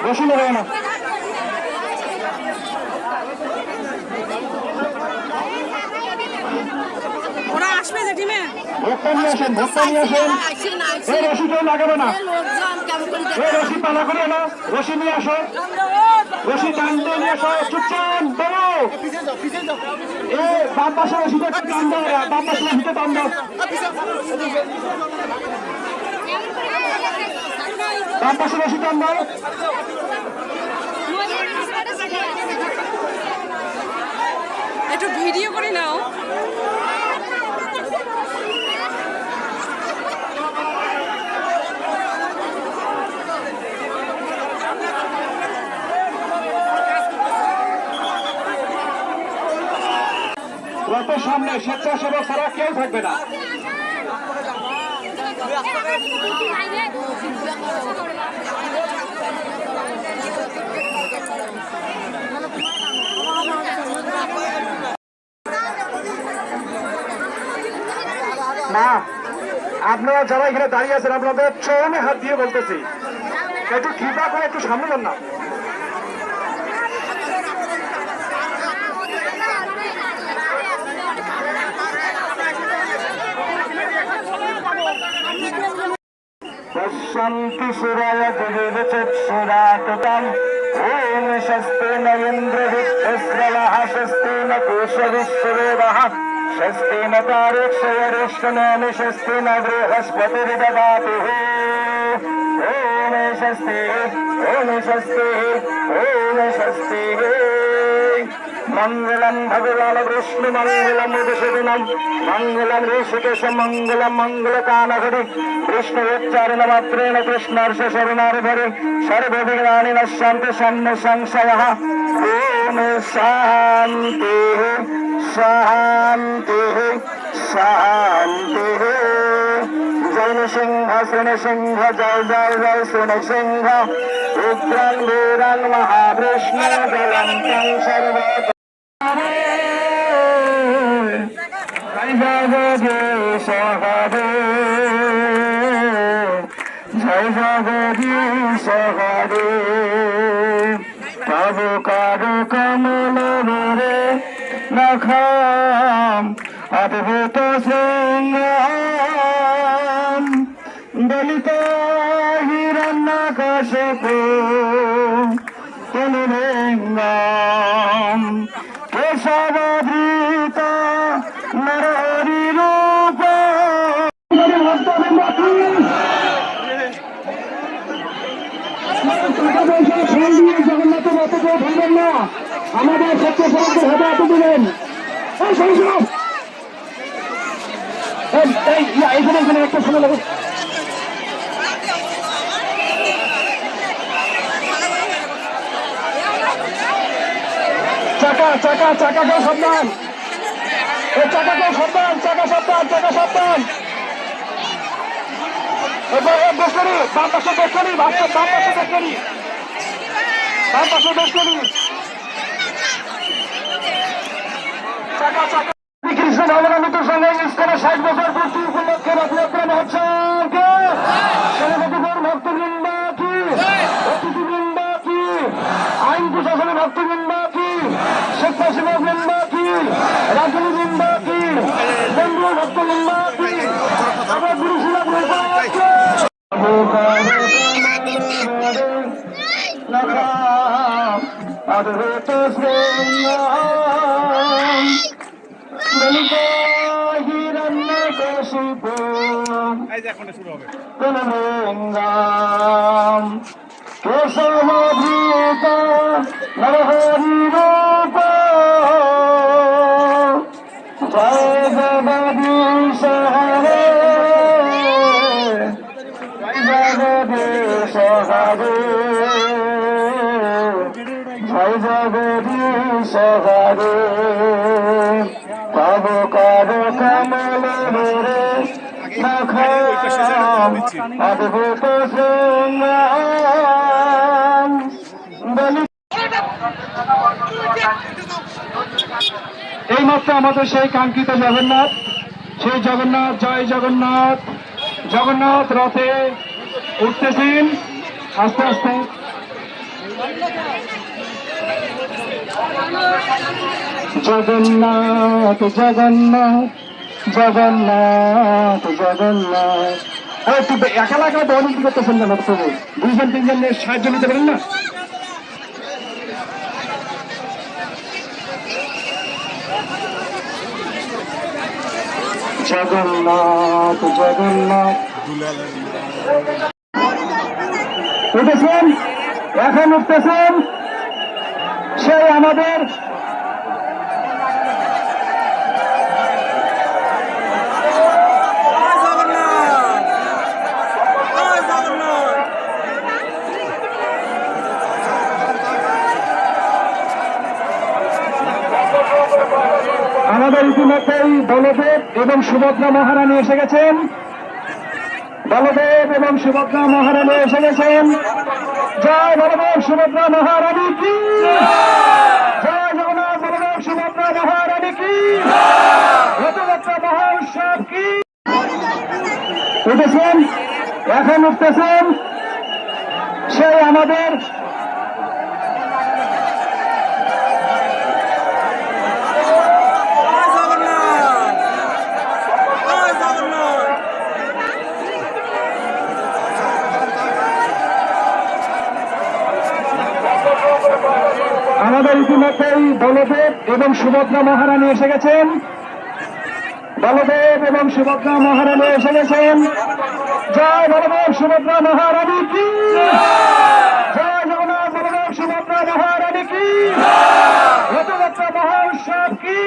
রশি লাগায় না। ওরা আসবে যে টিমে ভোক্তা নিয়ে আসেন, ভোক্তা নিয়ে আসেন। এই রশি কেউ লাগাবে না, এই রশি পালা করে না, রশি নিয়ে আসো, রশি টানতে নিয়ে আসো। চুপচান বেরো, এ বাম পাশে রশিতে একটু টান দাও, বাম পাশে রশিতে টান দাও, বাম পাশে রশি টান দাও। একটু ভিডিও করে নাও। রথের সামনে স্বেচ্ছাসেবক ছাড়া কেউ থাকবে না। না, আপনারা যারা এখানে দাঁড়িয়ে আছেন আপনাদের চরণে হাত দিয়ে বলতেছি একটু কৃপা করে একটু সামনে যান না। पश्यन्ति सूरय दिविचक्षुरातताम् ॐ शस्तेन इन्द्रविश्वस्रवः शस्तेन कोशविश्वदेवः शस्तेन तारेक्षयरिष्टनेमि शस्तेन बृहस्पतिर्ददातु ॐ शस्ते ॐ शस्ते ॐ शस्ते मंगलम भगवान विष्णु मंगलम मधुसूदनम मंगलम ऋषिकेश मंगलम मंगलकानघटे विष्णु उच्चारण मात्रेण कृष्णार्ष शरणार्भरे सर्वविघ्नानि नश्यन्ति शन्न संशयः ओम शांति शांति शांति। जय सिंह सुन सिंह जय जय जय सुन सिंह उग्रं वीरं महाविष्णु जलन्तं सर्व जय जगदीश हरे जय जगदीश हरे तब कर कमल रे नखाम अद्भुत सिंहाम दलित हिरण्यकशिपु कुललिंगम केशवधृत नरहरि रूप। জগন্নাথ রথকে ভাঙবেন না, আমাদের স্বেচ্ছাসেবকদের হাতে হাতে দিবেন। এইখানে একটা সময় লাগে। চাকা চাকা চাকাকেও সাবধান, এই চাকাকেও সাবধান, চাকা সাবধান, চাকা সাবধান। এবার বেশ করি, বাম পাশে বেশ করি, বাম পাশে বেশ করি, বাম পাশে বেশ করি। চাকা চাকা কৃষ্ণ ভবনামৃত্যুর সঙ্গে ইস্কনে 60 বছর পূর্তি উপলক্ষে রথযাত্রা মহোৎসবকে সেনাপতিগণ ভক্তবৃন্দ কি, অতিথিবৃন্দ কি, আইন প্রশাসনের ভক্তবৃন্দ কি, স্বেচ্ছাসেবক বৃন্দ কি, রাজনীতিবৃন্দ কি, কেন্দ্রীয় ভক্তবৃন্দ কি, আমার গুরুশিলা অদ্ভুত হিরণ্যকশিপু কুললিঙ্গম কেশবধৃত নরহরি রূপ জয় জগদীশ হরে জয় জগদীশ হরে জয় জগদীশ হরে তব কর কমল রে নখাম অদ্ভুত সিংহাম এইমাত্র আমাদের সেই কাঙ্ক্ষিত জগন্নাথ, সেই জগন্নাথ, জয় জগন্নাথ, জগন্নাথ রথে উঠতেছেন আস্তে আস্তে। জগন্নাথ জগন্নাথ জগন্নাথ জগন্নাথ। একটু একা একা দৌড়ি করতেছেন না প্রভু, দুইজন তিনজনের সাহায্য নিতে পারেন না? জগন্নাথ জগন্নাথ। উঠেছেন, এখন উঠতেছেন সেই আমাদের ইতিমধ্যেই বলদেব এবং সুভদ্রা মহারানী এসে গেছেন। বলদেব এবং সুভদ্রা মহারানী এসে গেছেন। জয় বলদেব সুভদ্রা মহারানী কি জয়, জগন্নাথ বলদেব সুভদ্রা মহারানী কি, রথযাত্রা মহোৎসব কি। উঠেছেন, এখন উঠতেছেন সেই আমাদের ইতিমধ্যেই বলদেব এবং সুভদ্রা মহারানী এসে গেছেন। বলদেব এবং সুভদ্রা মহারানী এসে গেছেন। জয় বলদেব সুভদ্রা মহারানী কি জয়, জগন্নাথ বলদেব সুভদ্রা মহারানী কি, রথযাত্রা মহোৎসব কি।